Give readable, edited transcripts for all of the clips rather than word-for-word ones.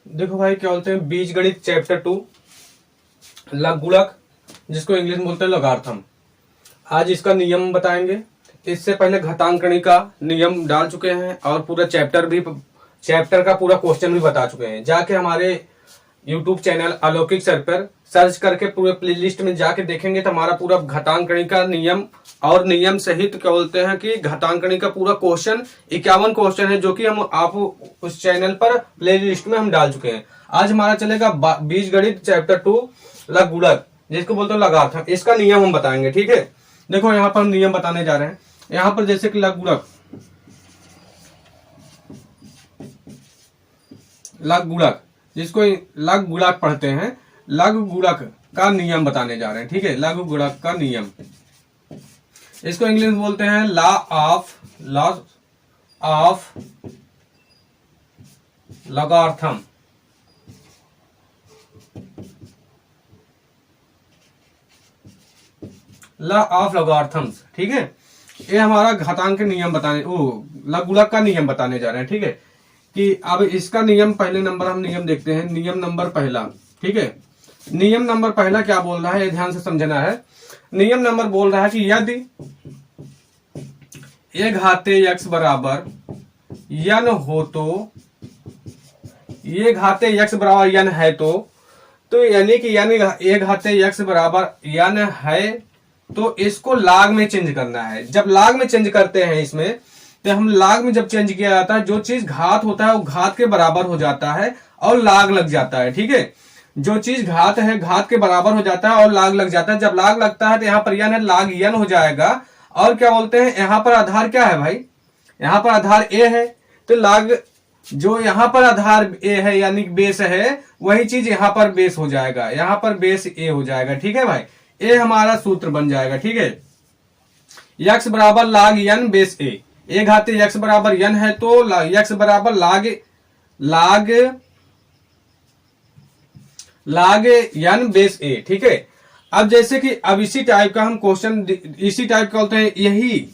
देखो भाई क्या बोलते हैं, बीजगणित चैप्टर 2 लघुगणक, जिसको इंग्लिश में बोलते हैं लॉगरिथम। आज इसका नियम बताएंगे। इससे पहले घातांकनी का नियम डाल चुके हैं और पूरा चैप्टर का पूरा क्वेश्चन भी बता चुके हैं। जाके हमारे यूट्यूब चैनल अलौकिक सर पर सर्च करके पूरे प्लेलिस्ट में जाके देखेंगे तो हमारा पूरा घातांकनी का नियम और नियम सहित क्या बोलते हैं कि घातांकनी का पूरा क्वेश्चन 51 क्वेश्चन है, जो कि हम आप उस चैनल पर प्लेलिस्ट में हम डाल चुके हैं। आज हमारा चलेगा बीजगणित चैप्टर 2 लघुगणक, जिसको बोलते हैं लघुगणक। इसका नियम हम बताएंगे, ठीक है। देखो यहाँ पर हम नियम बताने जा रहे हैं। यहाँ पर जैसे कि लघुगणक जिसको लघुगणक पढ़ते हैं, लघुगणक का नियम बताने जा रहे हैं, ठीक है। लघुगणक का नियम, इसको इंग्लिश में बोलते हैं law of logarithm. Law of logarithms, ठीक है। ये हमारा घातांक नियम बताने, लघुगणक का नियम बताने जा रहे हैं, ठीक है। कि अब इसका नियम, पहले नंबर हम नियम देखते हैं। नियम नंबर पहला, ठीक है। नियम नंबर पहला क्या बोल रहा है, ये ध्यान से समझना है। नियम नंबर बोल रहा है कि यदि ए घाते x बराबर n हो तो, ये घाते x बराबर n है तो यानी कि ए घाते x बराबर n है तो इसको लाग में चेंज करना है। जब लाग में चेंज करते हैं इसमें, तो हम लाग में जब चेंज किया जाता है, जो चीज घात होता है वो घात के बराबर हो जाता है और लाग लग जाता है, ठीक है। जो चीज घात है घात के बराबर हो जाता है और लाग लग जाता है। जब लाग लगता है तो यहाँ पर यन है, लाग यन हो जाएगा। और क्या बोलते हैं, यहाँ पर आधार क्या है भाई, यहाँ पर आधार ए है, तो लाग जो यहाँ पर आधार ए है यानी बेस है, वही चीज यहाँ पर बेस हो जाएगा, यहाँ पर बेस ए हो जाएगा, ठीक है भाई। ए हमारा सूत्र बन जाएगा, ठीक है। यक्स बराबर लाग यन बेस ए, ए घाते यक्स बराबर यन है तो यक्स बराबर लाग यन बेस ए, ठीक है। अब जैसे कि अब इसी टाइप का हम क्वेश्चन, इसी टाइप का बोलते हैं, यही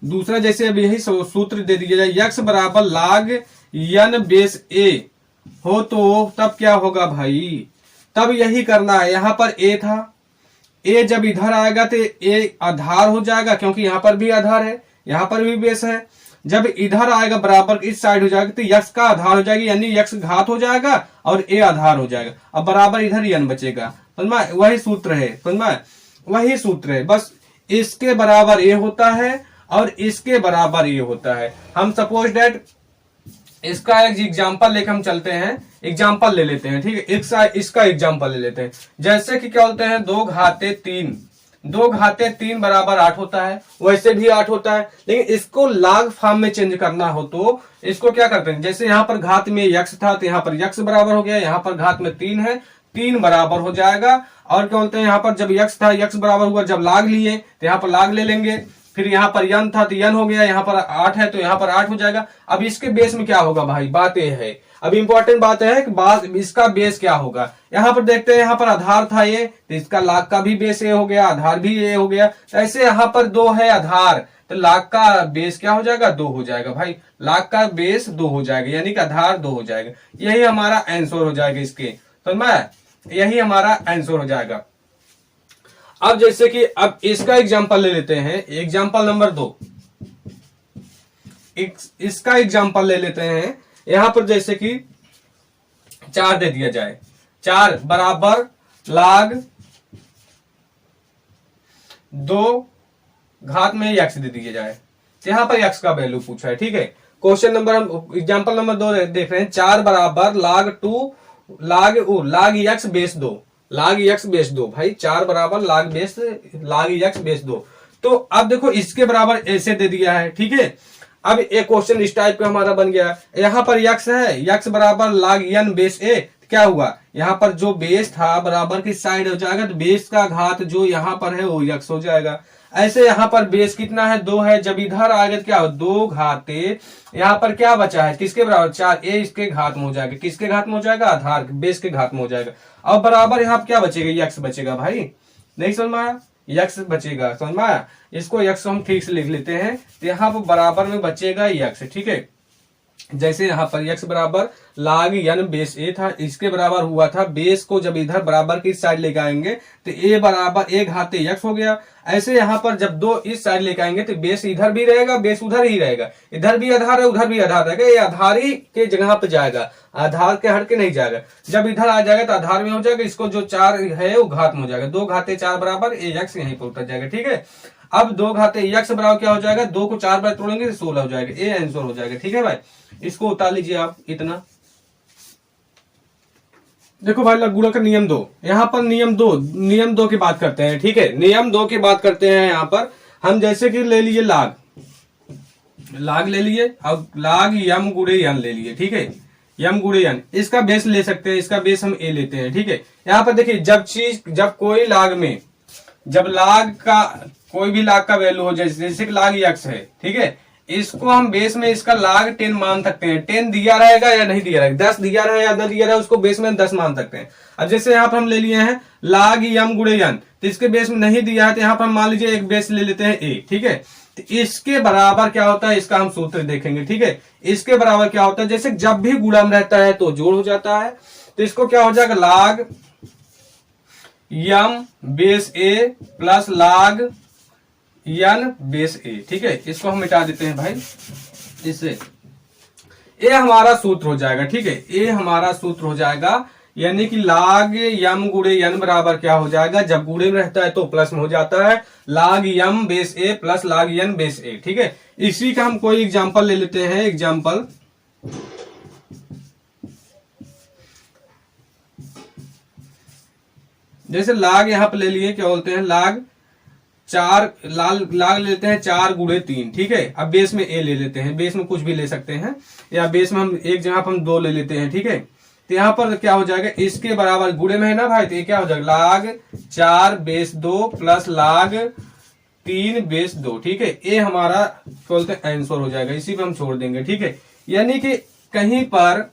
दूसरा जैसे अब यही सूत्र दे दिया जाए, यक्स बराबर लाग यन बेस ए हो तो तब क्या होगा भाई, तब यही करना है। यहां पर ए था, ए जब इधर आएगा तो ए आधार हो जाएगा, क्योंकि यहां पर भी आधार है, यहां पर भी बेस है। जब इधर आएगा बराबर इस साइड हो जाएगा तो यक्स का आधार हो जाएगी, यानी यक्स घात हो जाएगा और ए आधार हो जाएगा। अब बराबर इधर यन बचेगा, समझ, वही सूत्र है, समझ, वही सूत्र है। बस इसके बराबर ए होता है और इसके बराबर ए होता है। हम सपोज डेट इसका एक एग्जाम्पल लेकर हम चलते हैं, एग्जाम्पल ले लेते हैं, ठीक है। इसका एग्जाम्पल ले लेते हैं। जैसे कि क्या बोलते हैं, 2 घाते 3 बराबर 8 होता है, वैसे भी 8 होता है, लेकिन इसको लाग फॉर्म में चेंज करना हो तो इसको क्या करते हैं, जैसे यहाँ पर घात में यक्स था तो यहाँ पर यक्स बराबर हो गया, यहाँ पर घात में 3 है, 3 बराबर हो जाएगा। और क्या बोलते हैं, यहाँ पर जब यक्स था यक्स बराबर हुआ, जब लाग लिए तो यहाँ पर लाग ले लेंगे, फिर यहाँ पर यन था तो यन हो गया, यहाँ पर 8 है तो यहाँ पर 8 हो जाएगा। अब इसके बेस में क्या होगा भाई, बात यह है, अब इंपॉर्टेंट बात है कि इसका बेस क्या होगा। यहाँ पर देखते हैं, यहाँ पर आधार था ये, तो इसका लाग का भी बेस ए हो गया, आधार भी ए हो गया। ऐसे यहाँ पर 2 है आधार, तो लाग का बेस क्या हो जाएगा, 2 हो जाएगा भाई। लाग का बेस 2 हो जाएगा, यानी कि आधार 2 हो जाएगा। यही हमारा आंसर हो जाएगा इसके, तो मैं यही हमारा आंसर हो जाएगा। अब जैसे कि अब इसका एग्जाम्पल ले लेते हैं, एग्जाम्पल नंबर 2, इसका एग्जाम्पल ले लेते हैं। यहां पर जैसे कि 4 दे दिया जाए, 4 बराबर लाग 2 घात में यक्स दे दिया जाए, यहां पर यक्स का वैल्यू पूछा है, ठीक है। क्वेश्चन नंबर हम एग्जाम्पल नंबर 2 देख रहे हैं। 4 बराबर लाग यक्स बेस 2, लाग यक्स बेस 2 भाई, 4 बराबर लाग यक्स बेस 2। तो अब देखो इसके बराबर ऐसे दे दिया है, ठीक है। अब एक क्वेश्चन इस टाइप का हमारा बन गया। यहाँ पर यक्स है, यक्स बराबर लाग यन बेस ए, क्या हुआ, यहाँ पर जो बेस था बराबर की साइड हो जाएगा, तो बेस का घात जो यहाँ पर है वो यक्स हो जाएगा। ऐसे यहाँ पर बेस कितना है, 2 है, जब इधर आ गया तो क्या हो, 2 घाते, यहाँ पर क्या बचा है, किसके बराबर, 4, ए इसके घात में हो जाएगा, किसके घात में हो जाएगा, आधार बेस के घात में हो जाएगा। अब बराबर यहाँ पर क्या बचेगा, यक्स बचेगा भाई, नहीं समझ में आया, यक्स बचेगा, समझ में आया। इसको यक्स हम ठीक से लिख लेते हैं, तो यहाँ पर बराबर में बचेगा यक्स, ठीक है। जैसे यहाँ पर x बराबर log n बेस a था, इसके बराबर हुआ था। बेस को जब इधर बराबर की साइड लेके आएंगे तो a बराबर a घाते x हो गया। ऐसे यहाँ पर जब दो इस साइड लेके आएंगे तो बेस इधर भी रहेगा, बेस उधर ही रहेगा, इधर भी आधार है उधर भी आधार रहेगा, ये आधारी के जगह पे जाएगा, आधार के हट के नहीं जाएगा। जब इधर आ जाएगा तो आधार में हो जाएगा, इसको जो 4 है वो घात में हो जाएगा, 2 घाते 4 बराबर ax यहीं पर उतर जाएगा। ठीक है, अब 2 घाते x बराबर क्या हो जाएगा, 2 को 4 बार तोड़ेंगे तो 16 हो जाएगा, ए आंसर हो जाएगा। ठीक है भाई, इसको उतार लीजिए आप इतना। देखो भाई गुणा का नियम 2, यहाँ पर नियम 2 की बात करते हैं। ठीक है, नियम 2 की बात करते हैं। यहाँ पर हम जैसे कि ले लीजिए लाग ले लिए, अब लाग यम गुणे यन ले लिए। ठीक है, यम गुणे यन, इसका बेस ले सकते हैं, इसका बेस हम ए लेते हैं। ठीक है, यहाँ पर देखिए जब कोई लाग में, जब लाग का कोई भी लाग का वैल्यू हो, जैसे लाग x है, ठीक है, इसको हम बेस में इसका लाग 10 मान सकते हैं। 10 दिया रहेगा या नहीं दिया रहेगा, 10 दिया रहे या न दिया रहे, उसको बेस में 10 मान सकते हैं। अब जैसे यहाँ पर हम ले लिए हैं लाग यम गुणे यन, तो इसके बेस में नहीं दिया है तो यहाँ पर हम मान लीजिए एक बेस ले लेते हैं a। ठीक है, तो इसके बराबर क्या होता है, इसका हम सूत्र देखेंगे। ठीक है, इसके बराबर क्या होता है, जैसे जब भी गुणा में रहता है तो जोड़ हो जाता है, तो इसको क्या हो जाएगा, लाग यम बेस a प्लस लाग यन बेस ए। ठीक है, इसको हम मिटा देते हैं भाई, इससे ए हमारा सूत्र हो जाएगा। ठीक है, ए हमारा सूत्र हो जाएगा, यानी कि लाग यम गुणे यन बराबर क्या हो जाएगा, जब गुणे में रहता है तो प्लस में हो जाता है, लाग यम बेस ए प्लस लाग यन बेस ए। ठीक है, इसी का हम कोई एग्जांपल ले लेते हैं। एग्जांपल जैसे लाग यहाँ पे ले लिए, क्या बोलते हैं, लाग लाग लेते हैं 4 गुणे 3। ठीक है, अब बेस में ए ले लेते हैं, बेस में कुछ भी ले सकते हैं, या बेस में हम एक जगह पर हम 2 ले लेते हैं। ठीक है, तो यहाँ पर क्या हो जाएगा, इसके बराबर गुणे में है ना भाई, तो ये क्या हो जाएगा, लाग 4 बेस 2 प्लस लाग 3 बेस 2। ठीक है, ये हमारा बोलते हैं आंसर हो जाएगा, इसी पे हम छोड़ देंगे। ठीक है, यानी कि कहीं पर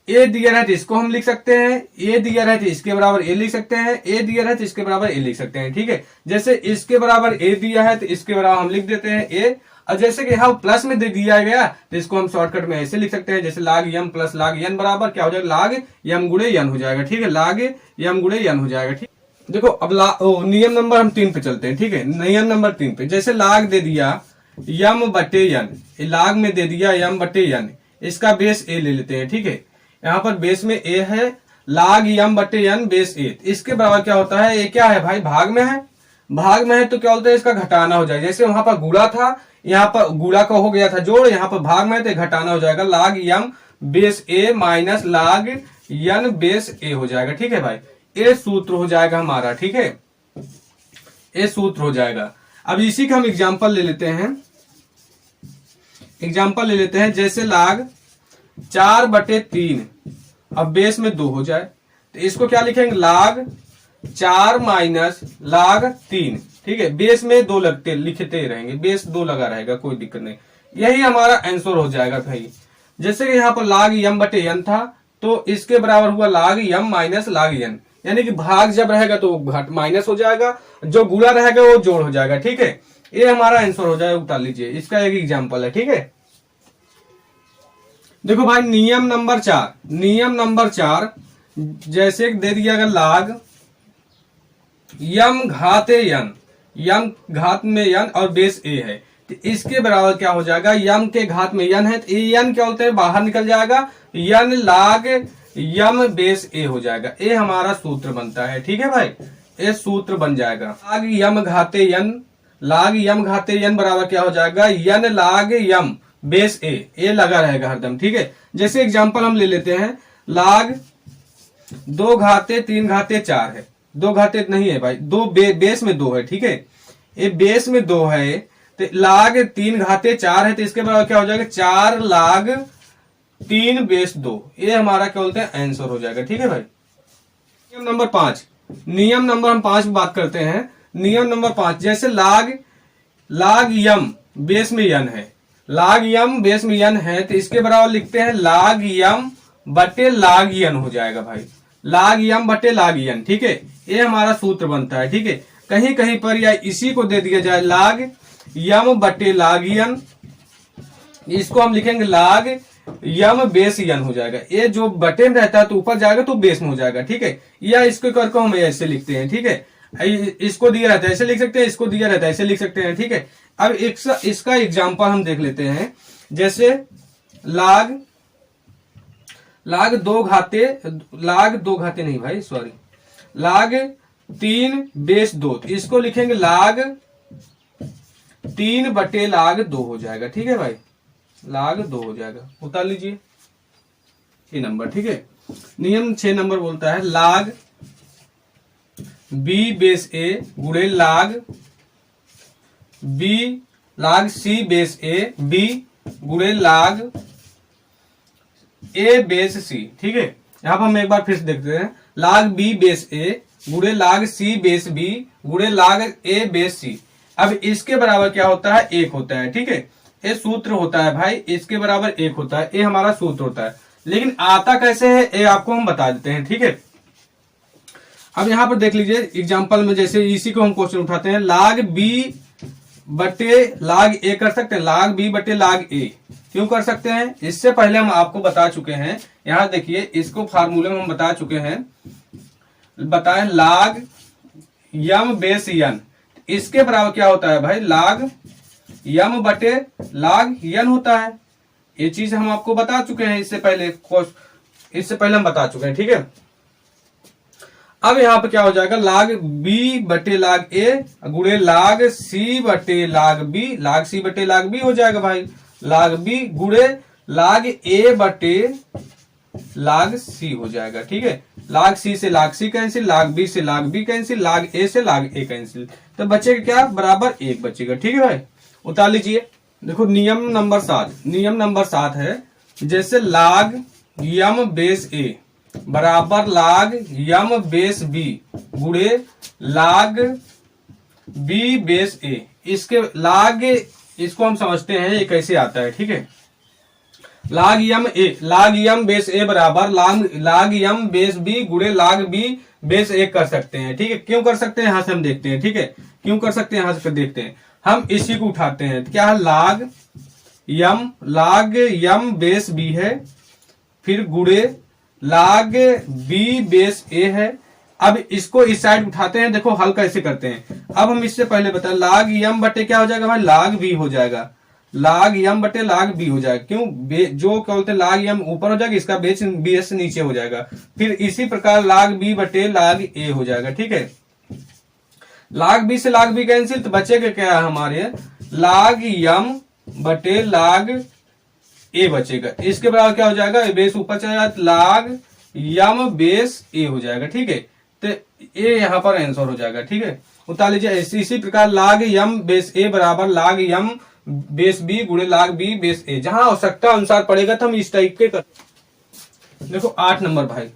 ए दिया है तो इसको हम लिख सकते हैं, ए दिया है तो इसके बराबर ए लिख सकते हैं, ए दिया है तो इसके बराबर ए लिख सकते हैं। ठीक है, जैसे इसके बराबर ए दिया है तो इसके बराबर हम लिख देते हैं ए, और जैसे कि यहाँ प्लस में दे दिया गया तो इसको हम शॉर्टकट में ऐसे लिख सकते हैं, जैसे लाग यम प्लस लाग यन बराबर क्या हो जाएगा, लाग यम गुणे यन हो जाएगा। ठीक है, लाग यम गुणे यन हो जाएगा। ठीक, देखो अब नियम नंबर हम 3 पे चलते हैं। ठीक है, नियम नंबर 3 पे, जैसे लाग दे दिया यम बटे यन, लाग में दे दिया यम बटे यन, इसका बेस ए ले लेते हैं। ठीक है, यहाँ पर बेस में ए है, लाग यम बटे यन बेस ए, इसके बराबर क्या होता है, ए क्या है भाई, भाग में है, भाग में है तो क्या बोलते हैं, इसका घटाना हो जाएगा। जैसे वहां पर गुणा था, यहाँ पर गुणा का हो गया था जोड़, यहाँ पर भाग में है तो घटाना हो जाएगा, लाग यम बेस ए माइनस लाग यन बेस ए हो जाएगा। ठीक है भाई, ये सूत्र हो जाएगा हमारा। ठीक है, ये सूत्र हो जाएगा। अब इसी का हम एग्जाम्पल ले लेते हैं, जैसे लाग 4 बटे 3, अब बेस में 2 हो जाए तो इसको क्या लिखेंगे, लाग 4 माइनस लाग 3। ठीक है, बेस में 2 लिखते रहेंगे, बेस 2 लगा रहेगा, कोई दिक्कत नहीं, यही हमारा आंसर हो जाएगा भाई। जैसे कि यहाँ पर लाग यम बटे यन था तो इसके बराबर हुआ लाग यम माइनस लाग यन, यानी कि भाग जब रहेगा तो घट माइनस हो जाएगा, जो गुणा रहेगा वो जोड़ हो जाएगा। ठीक है, ये हमारा आंसर हो जाएगा, उतार लीजिए, इसका एक एग्जाम्पल है। ठीक है, देखो भाई नियम नंबर 4, जैसे दे दिया गया लाग यम घाते यन, यम घात में यन और बेस ए है, तो इसके बराबर क्या हो जाएगा, यम के घात में यन है तो यन क्या बोलते हैं, बाहर निकल जाएगा, यन लाग यम बेस ए हो जाएगा, ए हमारा सूत्र बनता है। ठीक है भाई, ये सूत्र बन जाएगा, लाग यम घाते यन बराबर क्या हो जाएगा, यन लाग यम बेस ए लगा रहेगा हरदम। ठीक है, जैसे एग्जांपल हम ले लेते हैं, लाग 2 घाते 3 घाते 4 है, 2 घाते नहीं है भाई, 2 बेस में 2 है। ठीक है, ये बेस में 2 है तो लाग 3 घाते 4 है तो इसके बराबर क्या हो जाएगा, 4 लाग 3 बेस 2, ये हमारा क्या बोलते हैं आंसर हो जाएगा। ठीक है भाई, नियम नंबर 5, नियम नंबर हम 5 बात करते हैं। नियम नंबर 5, जैसे लाग यम बेस में यन है, लाग यम बेस में यन है तो इसके बराबर लिखते हैं लाग यम बटे लाग यन हो जाएगा भाई, लाग यम बटे लाग यन। ठीक है, ये हमारा सूत्र बनता है। ठीक है, कहीं कहीं पर या इसी को दे दिया जाए लाग यम बटे लाग यन, इसको हम लिखेंगे लाग यम बेस यन हो जाएगा। ये जो बटे में रहता है तो ऊपर जाएगा तो बेस में हो जाएगा, ठीक है। या इसको करके हम ऐसे लिखते हैं, ठीक है। इसको दिया रहता है ऐसे लिख सकते हैं, इसको दिया रहता है ऐसे लिख सकते हैं, ठीक है। अब इसका एग्जाम्पल हम देख लेते हैं। जैसे लाग दो घाते नहीं भाई, सॉरी, लाग 3 बेस 2, तो इसको लिखेंगे लाग 3 बटे लाग 2 हो जाएगा, ठीक है भाई, लाग 2 हो जाएगा। उतार लीजिए ये नंबर, ठीक है। नियम 6 नंबर बोलता है लाग बी बेस ए गुणे लाग सी बेस ए बी गुणे लाग ए बेस सी, ठीक है। यहां पर हम एक बार फिर से देखते हैं, लाग बी बेस ए गुणे लाग सी बेस बी गुणे लाग ए बेस सी। अब इसके बराबर क्या होता है, 1 होता है, ठीक है। ये सूत्र होता है भाई, इसके बराबर 1 होता है, ये हमारा सूत्र होता है। लेकिन आता कैसे है ये आपको हम बता देते हैं, ठीक है। अब यहां पर देख लीजिए एग्जाम्पल में, जैसे इसी को हम क्वेश्चन उठाते हैं, लाग बी बटे लाग ए कर सकते हैं, लाग बी बटे लाग ए क्यों कर सकते हैं, इससे पहले हम आपको बता चुके हैं। यहां देखिए इसको फार्मूले में हम बता चुके हैं, बताएं लाग यम बेस यन, इसके बराबर क्या होता है भाई, लाग यम बटे लाग यन होता है। ये चीज हम आपको बता चुके हैं इससे पहले हम बता चुके हैं, ठीक है। अब यहां पर क्या हो जाएगा, लाग बी बटे लाग ए गुणे लाग सी बटे लाग बी, लाग सी बटे लाग बी हो जाएगा भाई, लाग बी गुणे लाग ए बटे लाग सी हो जाएगा, ठीक है। लाग सी से लाग सी कैंसिल, लाग बी से लाग बी कैंसिल, लाग ए से लाग ए कैंसिल, तो बचेगा क्या, बराबर 1 बचेगा, ठीक है भाई। उतार लीजिए। देखो नियम नंबर 7 है, जैसे लाग यम बेस ए बराबर लाग यम बेस बी गुणे लाग बी बेस ए, इसको हम समझते हैं ये कैसे आता है, ठीक है। लाग यम बेस ए बराबर लाग यम बेस बी गुणे लाग बी बेस ए कर सकते हैं, ठीक है। क्यों कर सकते हैं, यहां से हम देखते हैं, ठीक है। क्यों कर सकते हैं, यहां से देखते हैं। हम इसी को उठाते हैं, क्या है, लाग यम बेस बी है, फिर गुणे लाग बी बेस ए है। अब इसको इस साइड उठाते हैं, देखो हल कैसे करते हैं। अब हम इससे पहले बताएं, लाग यम बटे क्या हो जाएगा भाई, लाग बी हो जाएगा, लाग यम बटे लाग बी हो जाएगा। क्यों, जो क्या बोलते हैं लाग यम ऊपर हो जाएगा, इसका बेस नीचे हो जाएगा। फिर इसी प्रकार लाग बी बटे लाग ए हो जाएगा, ठीक है। लाग बी से लाग बी कैंसिल, तो बचेगा क्या हमारे, लाग यम बटे लाग ए बचेगा। इसके बराबर क्या हो जाएगा, बेस ऊपर चला जाएगा, लाग यम बेस ए हो जाएगा, ठीक है। तो ए यहां पर आंसर हो जाएगा, ठीक है। उतार लीजिए। इसी प्रकार लाग यम बेस ए बराबर लाग यम बेस बी गुणे लाग बी बेस ए, जहां आवश्यकता अनुसार पड़ेगा तो हम इस टाइप के कर। देखो 8 नंबर भाई,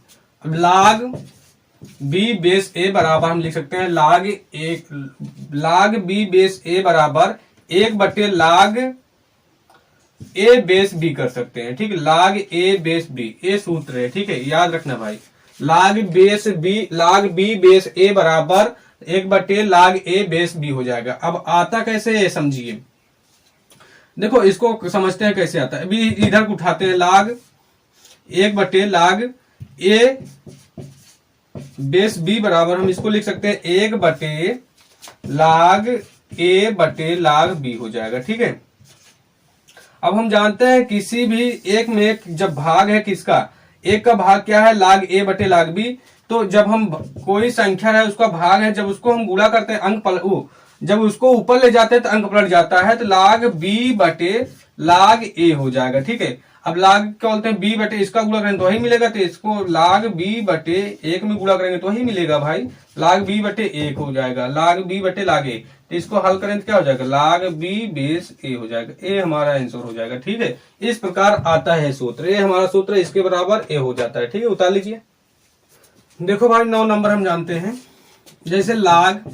अब लाग बी बेस ए बराबर हम लिख सकते हैं लाग बी बेस ए बराबर 1 बटे लाग ए बेस बी कर सकते हैं, ठीक है। लाग ए बेस बी, ये सूत्र है, ठीक है, याद रखना भाई। लाग बी बेस ए बराबर 1 बटे लाग ए बेस बी हो जाएगा। अब आता कैसे है समझिए, देखो इसको समझते हैं कैसे आता है। अभी इधर उठाते हैं, लाग 1 बटे लाग ए बेस बी बराबर हम इसको लिख सकते हैं 1 बटे लाग ए बटे लाग बी हो जाएगा, ठीक है। अब हम जानते हैं किसी भी एक में एक जब भाग है किसका, एक का भाग क्या है, लाग ए बटे लाग बी। तो जब हम कोई संख्या है उसका भाग है, जब उसको हम गुणा करते हैं जब उसको ऊपर ले जाते हैं तो अंक पलट जाता है, तो लाग बी बटे लाग ए हो जाएगा, ठीक है। अब लाग क्या बोलते हैं, बी बटे इसका गुणा करेंगे तो वही मिलेगा, तो इसको लाग बी बटे 1 में गुणा करेंगे तो वही मिलेगा भाई, लाग बी बटे 1 हो जाएगा, लाग बी बटे लाग ए। तो इसको हल करें तो क्या हो जाएगा, लाग बी बेस ए हो जाएगा, ए हमारा आंसर हो जाएगा, ठीक है। इस प्रकार आता है सूत्र, ये हमारा सूत्र इसके बराबर ए हो जाता है, ठीक है। उतार लीजिए। देखो भाई 9 नंबर हम जानते हैं, जैसे लाग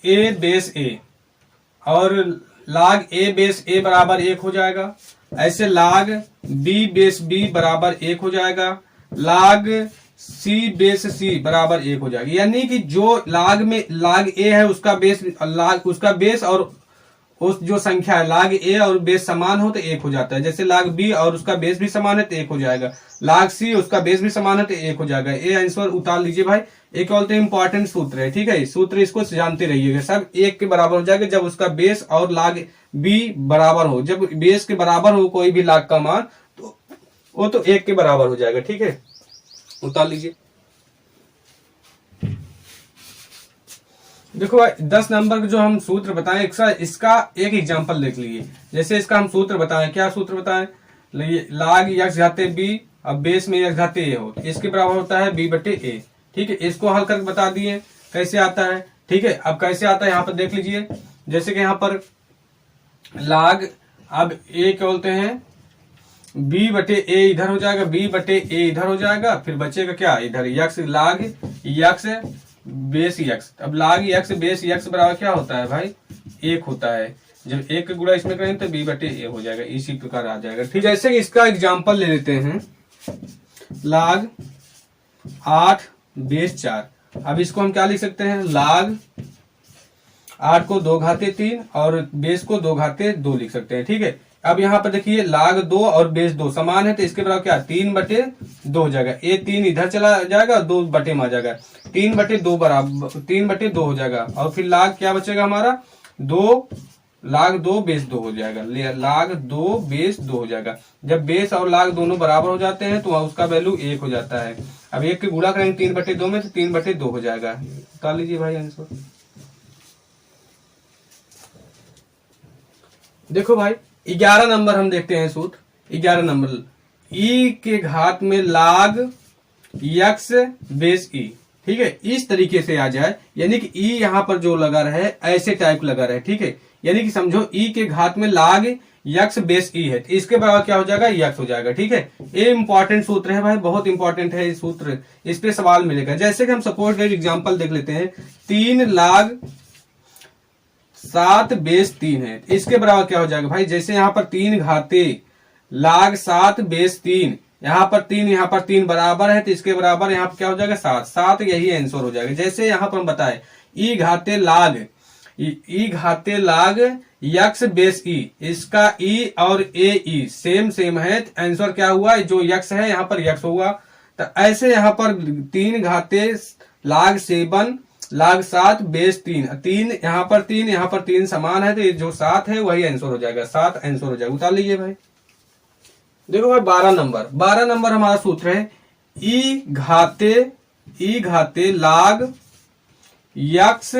ए बेस ए और लाग ए बेस ए बराबर 1 हो जाएगा, ऐसे लाग बी बेस बी बराबर 1 हो जाएगा, लाग सी बेस सी बराबर 1 हो जाएगा। यानी कि जो लाग में लाग ए है उसका बेस और उस जो संख्या है लाग ए और बेस समान हो तो 1 हो जाता है। जैसे लाग बी और उसका बेस भी समान है तो 1 हो जाएगा। लाग सी उसका बेस भी समान है तो 1 हो जाएगा। ये आंसर उतार लीजिए भाई। एक बोलते हैं इंपॉर्टेंट सूत्र है, ठीक है, सूत्र इसको जानते रहिएगा। सब 1 के बराबर हो जाएगा जब उसका बेस और लाग बी बराबर हो। जब बेस के बराबर हो कोई भी लाग का मान तो वो तो 1 के बराबर हो जाएगा, ठीक है, उतार लीजिए। देखो भाई 10 नंबर का जो हम सूत्र बताएं, इसका एक एग्जांपल देख लीजिए। जैसे इसका हम सूत्र बताएं, क्या सूत्र बताएं, लाग यक्स घाते बी, अब बेस में यक्स घाते ए हो, इसके बराबर होता है बी बटे ए, ठीक है। इसको हल करके बता दिए कैसे आता है, ठीक है। अब कैसे आता है यहाँ पर देख लीजिए। जैसे कि यहाँ पर लाग, अब ए क्या बोलते हैं, बी बटे ए इधर हो जाएगा, बी बटे ए इधर हो जाएगा, फिर बचेगा क्या इधर यक्स, लाग यक्स बेस यक्स। अब लाग यक्स बेस यक्स बराबर क्या होता है भाई 1 होता है। जब 1 का गुणा इसमें करेंगे तो बी बटे ए हो जाएगा, इसी प्रकार आ जाएगा, ठीक है। जैसे कि इसका एग्जांपल ले लेते हैं, लाग 8 बेस 4। अब इसको हम क्या लिख सकते हैं, लाग 8 को 2 घाते 3 और बेस को 2 घाते 2 लिख सकते हैं, ठीक है। अब यहाँ पर देखिए लाग 2 और बेस 2 समान है तो इसके बराबर क्या 3 बटे 2 हो जाएगा। ये 3 इधर चला जाएगा, 2 बटे में आ जाएगा, 3 बटे 2 बराबर 3 बटे 2 हो जाएगा। और फिर लाग क्या बचेगा हमारा 2, लाग 2 बेस 2 हो जाएगा, लाग 2 बेस 2 हो जाएगा। जब बेस और लाग दोनों बराबर हो जाते हैं तो उसका वैल्यू 1 हो जाता है। अब 1 के गुणा करेंगे 3 बटे 2 में तो 3 बटे 2 हो जाएगा। बता लीजिए भाई आंसर। देखो भाई 11 नंबर हम देखते हैं सूत्र। 11 नंबर ई के घात में लाग यक्स बेस ई, ठीक है, इस तरीके से आ जाए, यानी कि ई यहाँ पर जो लगा रहे ऐसे टाइप लगा रहे, ठीक है। यानी कि समझो ई के घात में लाग यक्स बेस ई है तो इसके बराबर क्या हो जाएगा यक्स हो जाएगा, ठीक है। ये इंपॉर्टेंट सूत्र है भाई, बहुत इंपॉर्टेंट है ये सूत्र, इस पे सवाल मिलेगा। जैसे कि हम सपोज एग्जाम्पल देख लेते हैं, 3 लाग 7 बेस 3 है, इसके बराबर क्या हो जाएगा भाई। जैसे यहाँ पर 3 घाते लाग 7 बेस 3, यहाँ पर 3 बराबर है तो इसके बराबर यहाँ पर क्या हो जाएगा 7, यही आंसर हो जाएगा। जैसे यहाँ पर हम बताए ई घाते लाग यक्स बेस ई, इसका ई और ए ई सेम है तो आंसर क्या हुआ, जो यक्स है यहाँ पर यक्स हुआ। तो ऐसे यहाँ पर 3 घाते लाग 7 लाग 7 बेस 3 यहाँ पर 3 समान है तो ये जो 7 है वही आंसर हो जाएगा, 7 आंसर हो जाएगा। उतार लीजिए भाई। देखो भाई 12 नंबर हमारा सूत्र है ई घाते लाग यक्स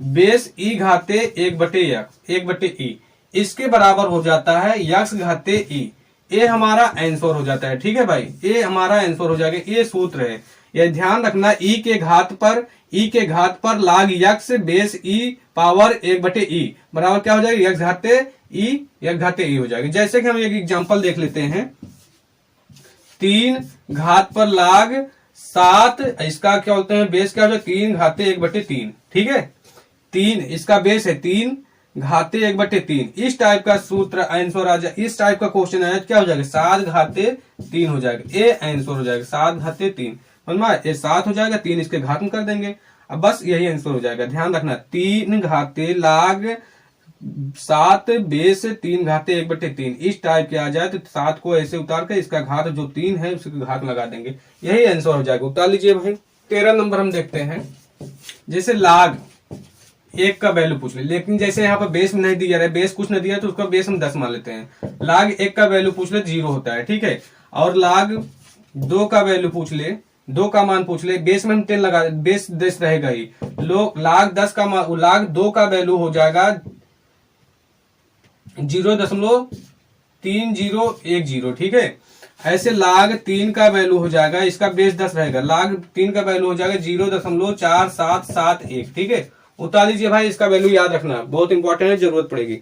बेस ई घाते 1 बटे ई, इसके बराबर हो जाता है यक्स घाते ई। ये हमारा आंसर हो जाता है, ठीक है भाई, ये हमारा आंसर हो जाएगा। ये सूत्र है, यह ध्यान रखना, ई के घात पर लाग यक्स बेस ई पावर 1 बटे ई बराबर क्या हो जाएगा यक्स घाते ई हो जाएगा। जैसे कि हम एक एग्जांपल देख लेते हैं, 3 घात पर लाग 7, इसका क्या बोलते हैं बेस क्या हो जाएगा 3 घाते 1 बटे 3, ठीक है। 3 इसका बेस है 3 घाते 1 बटे 3, इस टाइप का सूत्र आंसर आ जाए, इस टाइप का क्वेश्चन आया क्या हो जाएगा 7 घाते 3 हो जाएगा, ये आंसर हो जाएगा 7 घाते 3, ये 7 हो जाएगा, 3 इसके घात में कर देंगे, अब बस यही आंसर हो जाएगा। ध्यान रखना 3 घाते लाग 7 बेस 3 घाते 1 बटे 3, इस टाइप के आ जाए तो 7 को ऐसे उतार कर इसका घात जो 3 है उसके घात लगा देंगे, यही आंसर हो जाएगा। उतार लीजिए भाई। 13 नंबर हम देखते हैं, जैसे लाग 1 का वैल्यू पूछ ले, लेकिन जैसे यहाँ पर बेस में नहीं दिया रहा है, बेस कुछ नहीं दिया तो उसका बेस हम 10 मान लेते हैं। लाग 1 का वैल्यू पूछ ले 0 होता है, ठीक है। और लाग 2 का वैल्यू पूछ ले, 2 का मान पूछ ले, बेस में हम 10 लगा, बेस 10 रहेगा ही। लाग 10 का मान, लाग 2 का वैल्यू हो जाएगा 0.3010, ठीक है। ऐसे लाग 3 का वैल्यू हो जाएगा, इसका बेस 10 रहेगा, लाग 3 का वैल्यू हो जाएगा 0.4771, ठीक है। उतार लीजिए भाई, इसका वैल्यू याद रखना, बहुत इंपॉर्टेंट है, जरूरत पड़ेगी।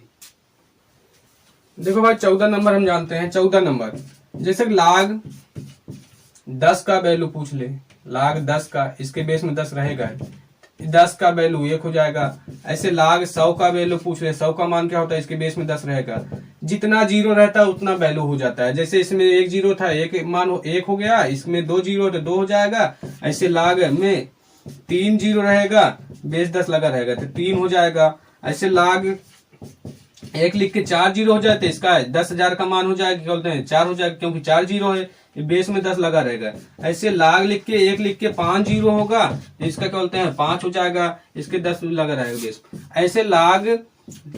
देखो भाई 14 नंबर हम जानते हैं। 14 नंबर जैसे लाग 10 का वैल्यू पूछ ले, लाग 10 का, इसके बेस में 10 रहेगा, 10 का वैल्यू 1 हो जाएगा। ऐसे लाग 100 का वैल्यू पूछ ले, 100 का मान क्या होता है, इसके बेस में 10 रहेगा, जितना 0 रहता है उतना वैल्यू हो जाता है। जैसे इसमें 1 0 था, 1 मान 1 हो गया, इसमें 2 0 तो 2 हो जाएगा। ऐसे लाग में 3 0 रहेगा, बेस 10 लगा रहेगा तो 3 हो जाएगा। ऐसे लाग 1 लिख के 4 जीरो हो जाए तो इसका 10,000 का मान हो जाएगा, क्या बोलते हैं 4 हो जाएगा, क्योंकि 4 जीरो है, ये बेस में 10 लगा रहेगा। ऐसे लाग लिख के 1 लिख के 5 जीरो होगा, इसका क्या बोलते हैं 5 हो जाएगा, इसके 10 लगा रहेगा बेस। ऐसे लाग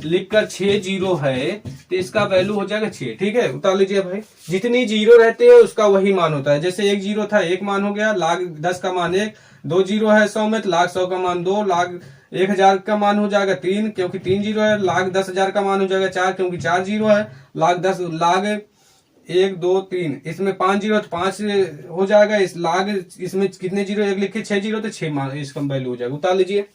लिखकर 6 जीरो है तो इसका वैल्यू हो जाएगा 6। ठीक है, उतार लीजिए भाई। जितनी जीरो रहते हैं उसका वही मान होता है। जैसे 1 जीरो था 1 मान हो गया, लाग 10 का मान 1, 2 जीरो है 100 में तो लाग 100 का मान 2, लाग 1000 का मान हो जाएगा 3 क्योंकि 3 जीरो है, लाग 10,000 का मान हो जाएगा 4 क्योंकि 4 जीरो है, लाग 1 2 3 इसमें 5 जीरो तो 5 हो जाएगा। इस लाग इसमें कितने जीरो 1 लिख के 6 जीरो तो 6 मान इसका वैल्यू हो जाएगा। उतार लीजिए।